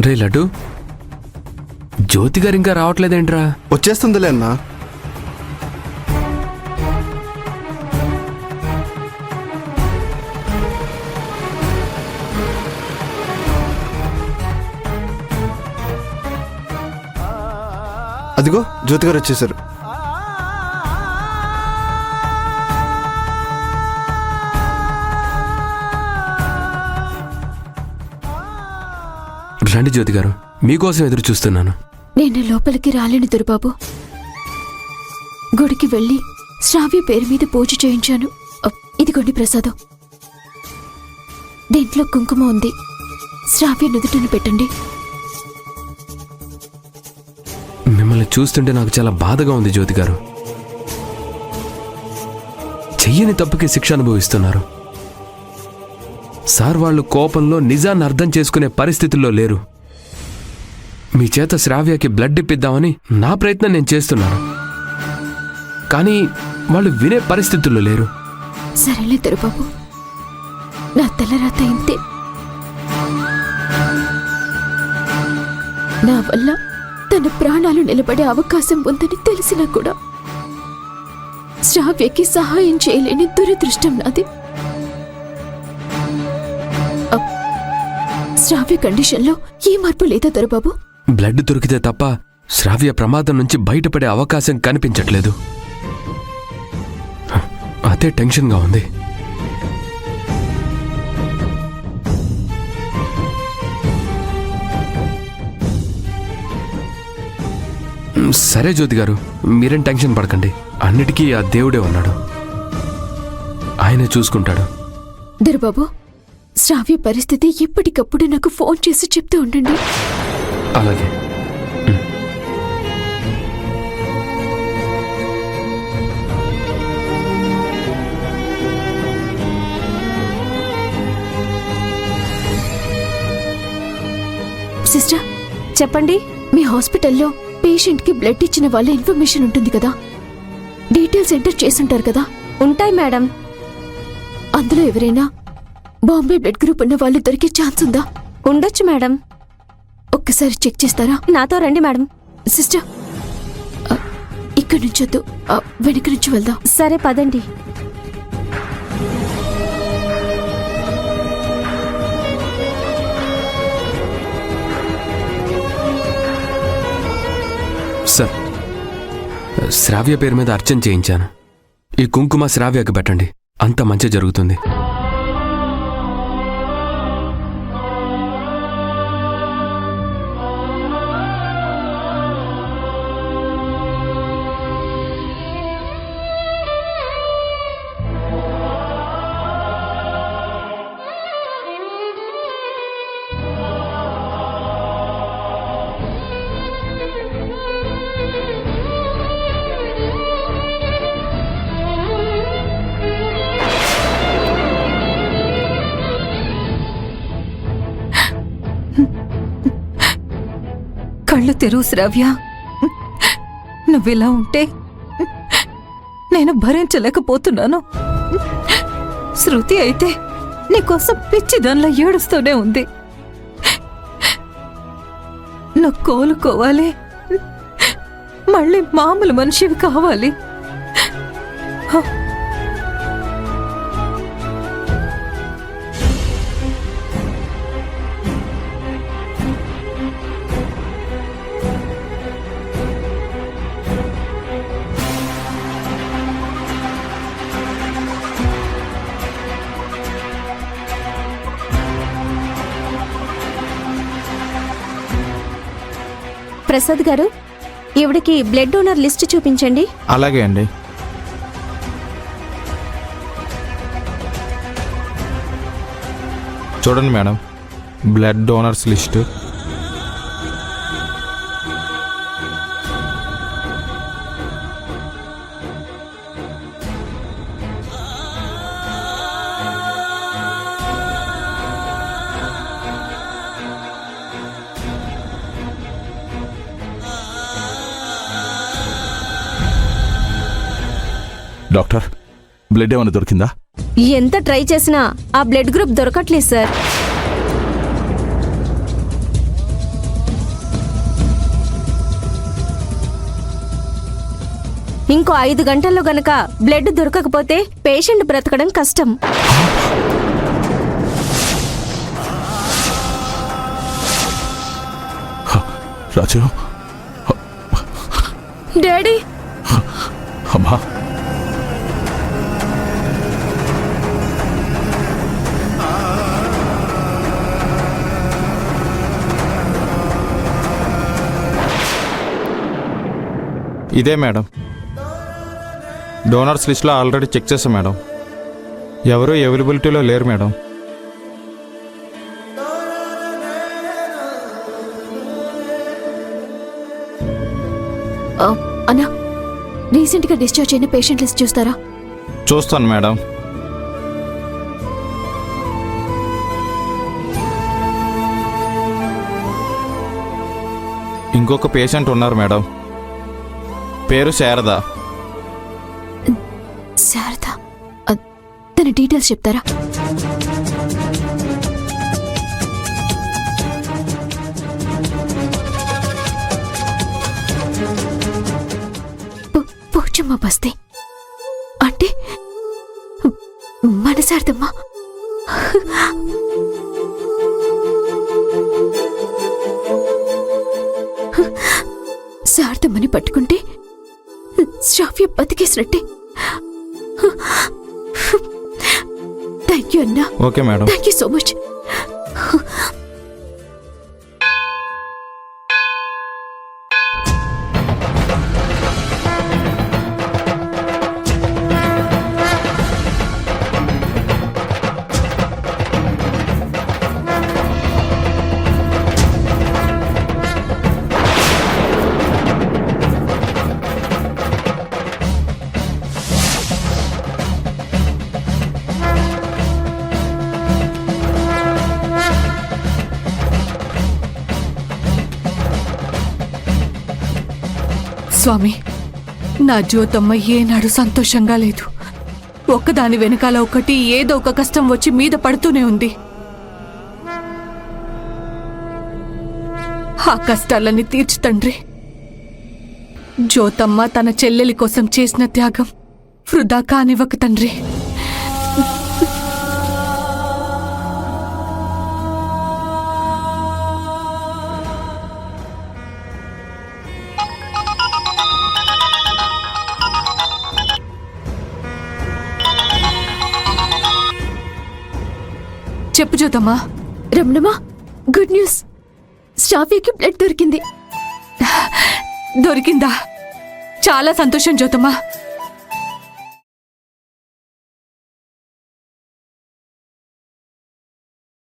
రే లడ్డు, జ్యోతి గారు ఇంకా రావట్లేదేంట్రా? వచ్చేస్తుందిలే అన్నా. అదిగో జ్యోతి గారు వచ్చేసారు. రండి జ్యోతి గారు, మీకోసం ఎదురు చూస్తున్నాను. నేను లోపలికి రాలేని దొరబాబు. గుడికి వెళ్ళి శ్రావ్య పేరు మీద పూజ చేయించాను. ఇదిగోండి ప్రసాదం. దీంట్లో కుంకుమ ఉంది. శ్రావ్య నుదుటను పెట్టండి. మిమ్మల్ని చూస్తుంటే నాకు చాలా బాధగా ఉంది జ్యోతి గారు. చెయ్యని తప్పుకి శిక్ష అనుభవిస్తున్నారు. సార్ వాళ్ళు కోపంలో నిజాన్ని అర్థం చేసుకునే పరిస్థితుల్లో లేరు. మీ చేత శ్రావ్యకి బ్లడ్ ఇప్పిద్దామని నా ప్రయత్నం నేను చేస్తున్నాను, కానీ వాళ్ళు వినే పరిస్థితుల్లో లేరు. సరేలే దొరబాబు, నా తలరాత ఇంతే. నా వల్ల తన ప్రాణాలు నిలబడే అవకాశం ఉందని తెలిసినా కూడా శ్రావ్యకి సహాయం చేయలేని దురదృష్టం నాది. శ్రావ్య కండిషన్లో ఏ మార్పు లేదా దొరబాబు? బ్లడ్ దొరికితే తప్ప శ్రావ్య ప్రమాదం నుంచి బయటపడే అవకాశం కనిపించట్లేదు. అదే టెన్షన్గా ఉంది. సరే జ్యోతి గారు, మీరేం టెన్షన్ పడకండి. అన్నిటికీ ఆ దేవుడే ఉన్నాడు, ఆయనే చూసుకుంటాడు. దొరబాబు, శ్రావ్య పరిస్థితి ఎప్పటికప్పుడు నాకు ఫోన్ చేసి చెప్తూ ఉండండి. అలాగే. సిస్టర్ చెప్పండి. మీ హాస్పిటల్లో పేషెంట్కి బ్లడ్ ఇచ్చిన వాళ్ళ ఇన్ఫర్మేషన్ ఉంటుంది కదా, డీటెయిల్స్ ఎంటర్ చేసుంటారు కదా? ఉంటాయి మేడం. అందులో ఎవరైనా బాంబే బ్లడ్ గ్రూప్ ఉన్న వాళ్ళు దొరికే ఛాన్స్ ఉందా? ఉండొచ్చు మేడం. ఒక్కసారి చెక్ చేస్తారా? నాతో రండి మేడం. సిస్టర్, ఇక్కడి నుంచి వద్దు, వెనక నుంచి వెళ్దాం. సరే పదండి. సార్, శ్రావ్య పేరు మీద అర్చన చేయించాను. ఈ కుంకుమ శ్రావ్యకి పెట్టండి, అంత మంచి జరుగుతుంది. కళ్ళు తెరువు శ్రావ్య. నువ్వెలా ఉంటే నేను భరించలేకపోతున్నాను. శృతి అయితే నీకోసం పిచ్చి దానిలో ఏడుస్తూనే ఉంది. నువ్వు కోలుకోవాలి, మళ్ళీ మామూలు మనిషివి కావాలి. ప్రసాద్ గారు, ఈవిడికి బ్లడ్ డోనర్ లిస్ట్ చూపించండి. అలాగే అండి. చూడండి madam, blood donors list. Doctor, blood ఏమైనా దొరికిందా? ఎంత ట్రై చేసినా ఆ బ్లడ్ గ్రూప్ దొరకట్లేదు సార్. ఇంకో 5 గంటల్లో గనక బ్లడ్ దొరకకపోతే పేషెంట్ బ్రతకడం కష్టం. రాజు డాడీ అమ్మా ఇదే మేడం, డోనర్స్ లిస్ట్లో ఆల్రెడీ చెక్ చేశాం మేడం. ఎవరు అవైలబిలిటీలో లేరు మేడం. అన్నా, రీసెంట్ గా డిశ్చార్జ్ అయిన పేషెంట్ లిస్ట్ చూస్తారా? చూస్తాను మేడం. ఇంకొక పేషెంట్ ఉన్నారు మేడం, పేరు శారద. శారద, తన డీటెయిల్స్ చెప్తారా? పోచమ్మ బస్తీ అంటే మన శారదమ్మ. శారదమ్మని పట్టుకుంటే శ్రావ్య బతికేసినట్టే. థ్యాంక్ యూ అన్నా. Okay madam. Thank you so much. స్వామి, నా జ్యోతమ్మ ఏనాడు సంతోషంగా లేదు. ఒక్కదాని వెనకాల ఒకటి ఏదో ఒక కష్టం వచ్చి మీద పడుతూనే ఉంది. ఆ కష్టాలన్నీ తీర్చు తండ్రి. జ్యోతమ్మ తన చెల్లెలి కోసం చేసిన త్యాగం వృధా కానివ్వక తండ్రి. చెప్పు జ్యోతమ్మా. రమణమ్మా, గుడ్ న్యూస్. శ్రావ్యకి బ్లడ్ దొరికింది. దొరికిందా? చాలా సంతోషం జ్యోతమ్మా.